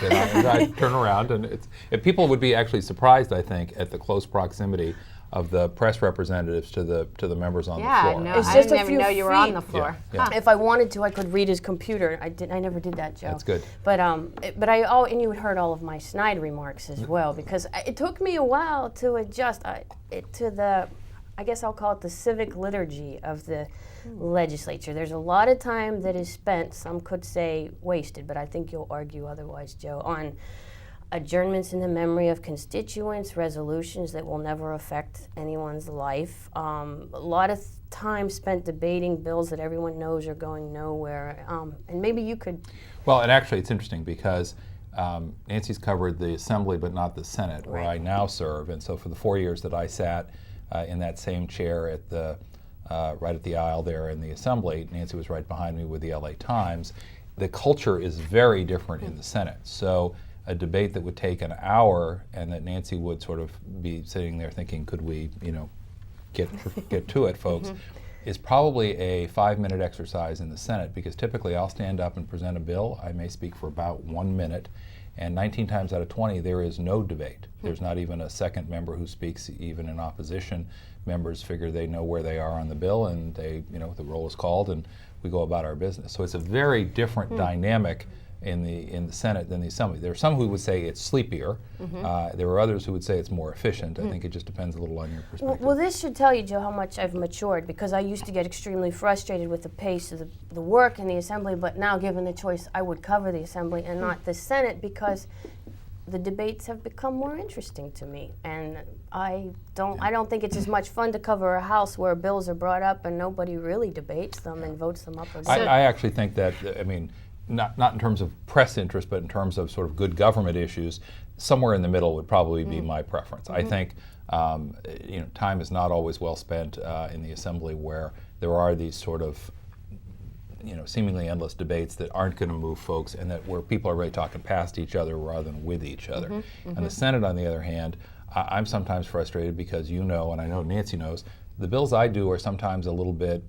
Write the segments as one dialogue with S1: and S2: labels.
S1: And I turn around, and people would be actually surprised, I think, at the close proximity of the press representatives to the members on the floor.
S2: No,
S3: It's
S2: I
S3: just
S2: didn't
S3: a
S2: even
S3: few
S2: know you were on the
S3: feet.
S2: floor.
S1: Yeah.
S2: Huh.
S3: If I wanted to, I could read his computer. I never did that, Joe.
S1: That's good.
S3: But and you had heard all of my snide remarks as well, because it took me a while to adjust to the, I guess I'll call it the civic liturgy of the legislature. There's a lot of time that is spent, some could say wasted, but I think you'll argue otherwise, Joe, on adjournments in the memory of constituents, resolutions that will never affect anyone's life. A lot of time spent debating bills that everyone knows are going nowhere. And maybe you could...
S1: Well, and actually it's interesting because Nancy's covered the Assembly but not the Senate, where I now serve. And so for the 4 years that I sat in that same chair at the right at the aisle there in the Assembly, Nancy was right behind me with the LA Times. The culture is very different in the Senate. So a debate that would take an hour and that Nancy would sort of be sitting there thinking, could we, get to it, folks, is probably a 5-minute exercise in the Senate, because typically I'll stand up and present a bill. I may speak for about 1 minute, and 19 times out of 20 there is no debate. There's not even a second member who speaks, even in opposition. Members figure they know where they are on the bill, and they, the roll is called and we go about our business. So it's a very different dynamic in the Senate than the Assembly. There are some who would say it's sleepier. There are others who would say it's more efficient. I think it just depends a little on your perspective.
S3: Well, this should tell you, Joe, how much I've matured, because I used to get extremely frustrated with the pace of the work in the Assembly, but now given the choice, I would cover the Assembly and not the Senate, because the debates have become more interesting to me. And I don't think it's as much fun to cover a House where bills are brought up and nobody really debates them and votes them up or down.
S1: I actually think that, not in terms of press interest, but in terms of sort of good government issues, somewhere in the middle would probably be my preference. I think time is not always well spent in the Assembly, where there are these sort of seemingly endless debates that aren't going to move folks, and where people are really talking past each other rather than with each other. And the Senate, on the other hand, I'm sometimes frustrated because and I know Nancy knows, the bills I do are sometimes a little bit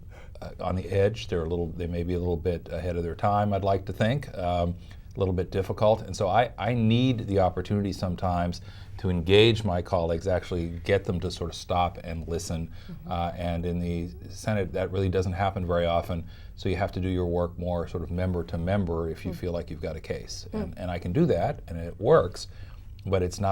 S1: on the edge. They may be a little bit ahead of their time, I'd like to think, a little bit difficult. And so I need the opportunity sometimes to engage my colleagues, actually get them to sort of stop and listen. And in the Senate, that really doesn't happen very often. So you have to do your work more sort of member to member if you feel like you've got a case. And I can do that, and it works, but it's not